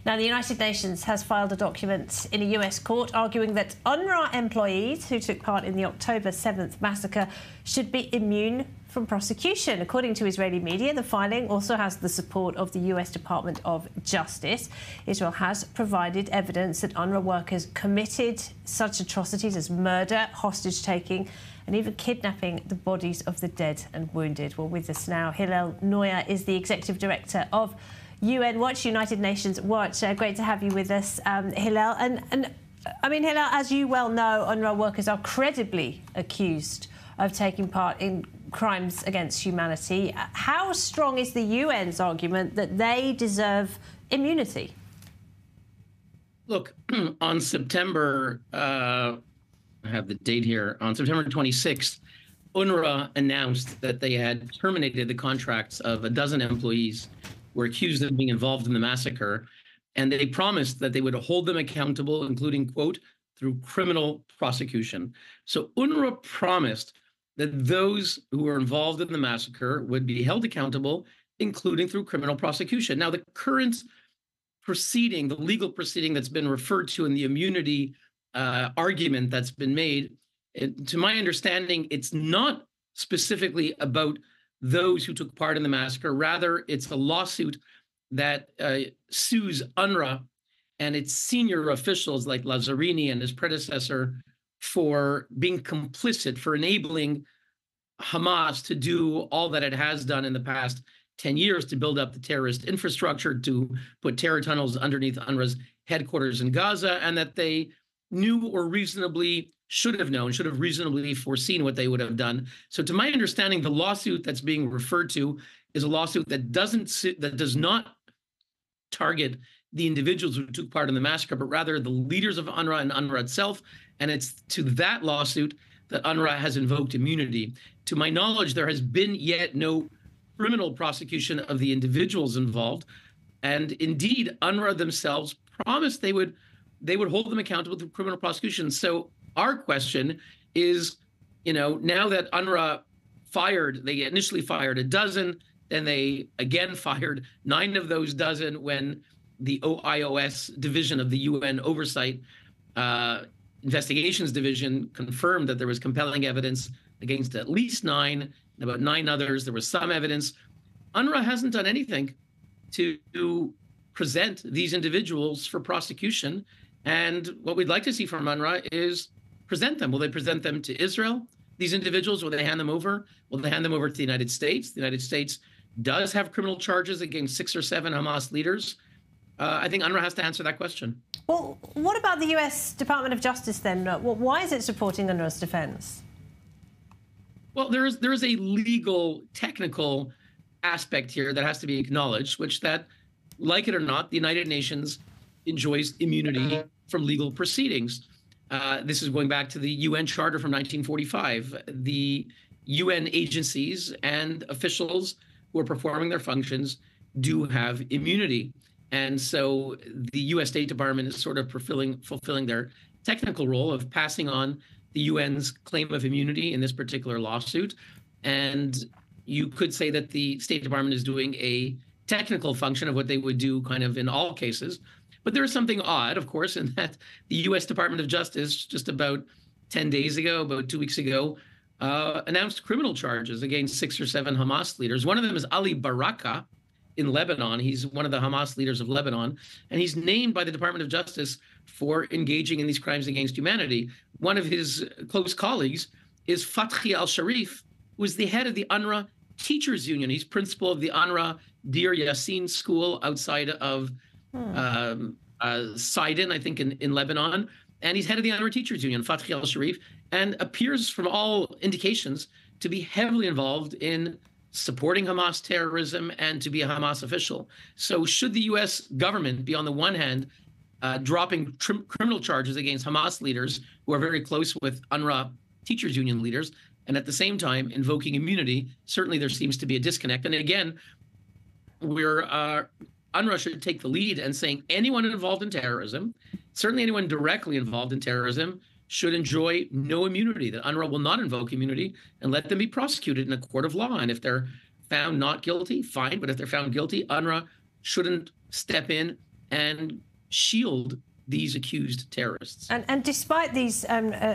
Now, the United Nations has filed a document in a US court arguing that UNRWA employees who took part in the October 7th massacre should be immune from prosecution. According to Israeli media, the filing also has the support of the US Department of Justice. Israel has provided evidence that UNRWA workers committed such atrocities as murder, hostage-taking and even kidnapping the bodies of the dead and wounded. Well, with us now, Hillel Neuer is the Executive Director of UN Watch, United Nations Watch. Great to have you with us, Hillel. And I mean, Hillel, as you well know, UNRWA workers are credibly accused of taking part in crimes against humanity. How strong is the UN's argument that they deserve immunity? Look, on September, I have the date here, on September 26th, UNRWA announced that they had terminated the contracts of a dozen employees who were accused of being involved in the massacre, and they promised that they would hold them accountable, including, quote, through criminal prosecution. So UNRWA promised that those who were involved in the massacre would be held accountable, including through criminal prosecution. Now, the current proceeding, the legal proceeding that's been referred to in the immunity argument that's been made, to my understanding, it's not specifically about those who took part in the massacre. Rather, it's a lawsuit that sues UNRWA and its senior officials like Lazzarini and his predecessor for being complicit, for enabling Hamas to do all that it has done in the past 10 years to build up the terrorist infrastructure, to put terror tunnels underneath UNRWA's headquarters in Gaza, and that they knew or reasonably should have known, should have reasonably foreseen what they would have done. So to my understanding, the lawsuit that's being referred to is a lawsuit that does not target the individuals who took part in the massacre, but rather the leaders of UNRWA and UNRWA itself. And it's to that lawsuit that UNRWA has invoked immunity. To my knowledge, there has been yet no criminal prosecution of the individuals involved. And indeed, UNRWA themselves promised they would hold them accountable through criminal prosecution. So our question is, now that UNRWA they initially fired a dozen, then they again fired 9 of those dozen when the OIOS division of the UN Oversight Investigations Division confirmed that there was compelling evidence against at least 9, and about 9 others, there was some evidence. UNRWA hasn't done anything to present these individuals for prosecution. And what we'd like to see from UNRWA is present them. Will they present them to Israel, these individuals? Will they hand them over? Will they hand them over to the United States? The United States does have criminal charges against 6 or 7 Hamas leaders. I think UNRWA has to answer that question. Well, what about the US Department of Justice then? Why is it supporting UNRWA's defense? Well, there is a legal, technical aspect here that has to be acknowledged, which that, like it or not, the United Nations enjoys immunity from legal proceedings. This is going back to the UN Charter from 1945. The UN agencies and officials who are performing their functions do have immunity. And so the U.S. State Department is sort of fulfilling their technical role of passing on the UN's claim of immunity in this particular lawsuit. And you could say that the State Department is doing a technical function of what they would do kind of in all cases. But there is something odd, of course, in that the U.S. Department of Justice just about 10 days ago, about 2 weeks ago, announced criminal charges against 6 or 7 Hamas leaders. One of them is Ali Baraka in Lebanon. He's one of the Hamas leaders of Lebanon, and he's named by the Department of Justice for engaging in these crimes against humanity. One of his close colleagues is Fathi al-Sharif, who is the head of the UNRWA Teachers Union. He's principal of the UNRWA Deir Yassin school outside of Sidon, I think, in Lebanon. And he's head of the UNRWA Teachers Union, Fathi al-Sharif, and appears from all indications to be heavily involved in supporting Hamas terrorism and to be a Hamas official. So should the U.S. government be, on the one hand, dropping criminal charges against Hamas leaders who are very close with UNRWA Teachers Union leaders, and at the same time invoking immunity, certainly there seems to be a disconnect. And again, UNRWA should take the lead and saying anyone involved in terrorism, certainly anyone directly involved in terrorism, should enjoy no immunity, that UNRWA will not invoke immunity and let them be prosecuted in a court of law. And if they're found not guilty, fine. But if they're found guilty, UNRWA shouldn't step in and shield these accused terrorists. And despite these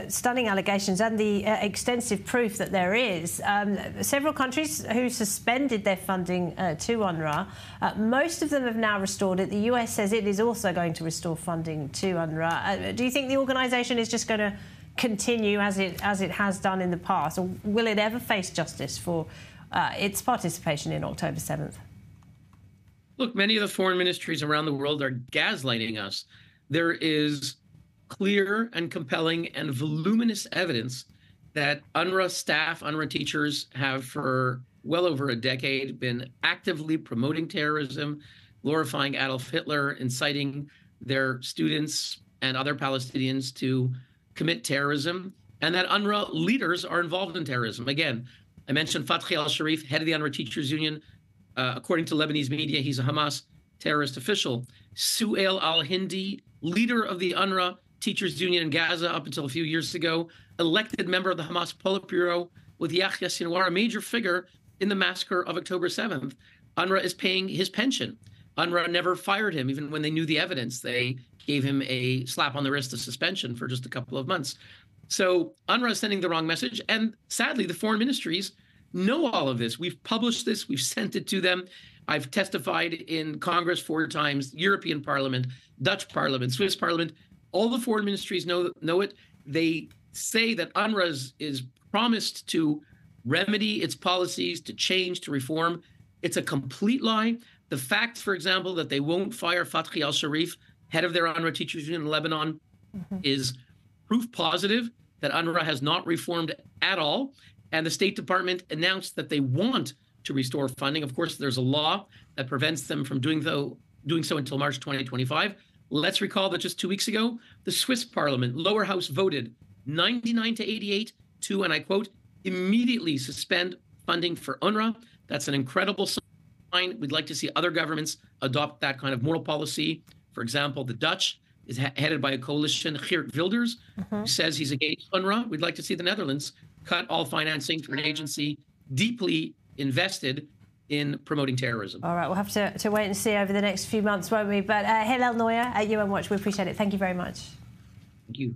stunning allegations and the extensive proof that there is, several countries who suspended their funding to UNRWA, most of them have now restored it. The US says it is also going to restore funding to UNRWA. Do you think the organisation is just going to continue as it has done in the past, or will it ever face justice for its participation in October 7th? Look, many of the foreign ministries around the world are gaslighting us. There is clear and compelling and voluminous evidence that UNRWA staff, UNRWA teachers have for well over a decade been actively promoting terrorism, glorifying Adolf Hitler, inciting their students and other Palestinians to commit terrorism, and that UNRWA leaders are involved in terrorism. Again, I mentioned Fathi al-Sharif, head of the UNRWA Teachers Union. According to Lebanese media, he's a Hamas terrorist official. Su'ail al-Hindi, leader of the UNRWA Teachers Union in Gaza up until a few years ago, elected member of the Hamas Politburo with Yahya Sinwar, a major figure in the massacre of October 7th. UNRWA is paying his pension. UNRWA never fired him, even when they knew the evidence. They gave him a slap on the wrist of suspension for just a couple of months. So UNRWA is sending the wrong message. And sadly, the foreign ministries know all of this. We've published this. We've sent it to them. I've testified in Congress 4 times, European Parliament, Dutch Parliament, Swiss Parliament. All the foreign ministries know it. They say that UNRWA is promised to remedy its policies, to change, to reform. It's a complete lie. The fact, for example, that they won't fire Fathi al-Sharif, head of their UNRWA Teachers Union in Lebanon, is proof positive that UNRWA has not reformed at all. And the State Department announced that they want to restore funding. Of course, there's a law that prevents them from doing so until March 2025. Let's recall that just 2 weeks ago, the Swiss Parliament, lower house, voted 99 to 88 to, and I quote, immediately suspend funding for UNRWA. That's an incredible sign. We'd like to see other governments adopt that kind of moral policy. For example, the Dutch is headed by a coalition, Geert Wilders, who says he's against UNRWA. We'd like to see the Netherlands cut all financing for an agency deeply invested in promoting terrorism. All right, we'll have to wait and see over the next few months, won't we? But Hillel Neuer at UN Watch, we appreciate it. Thank you very much. Thank you.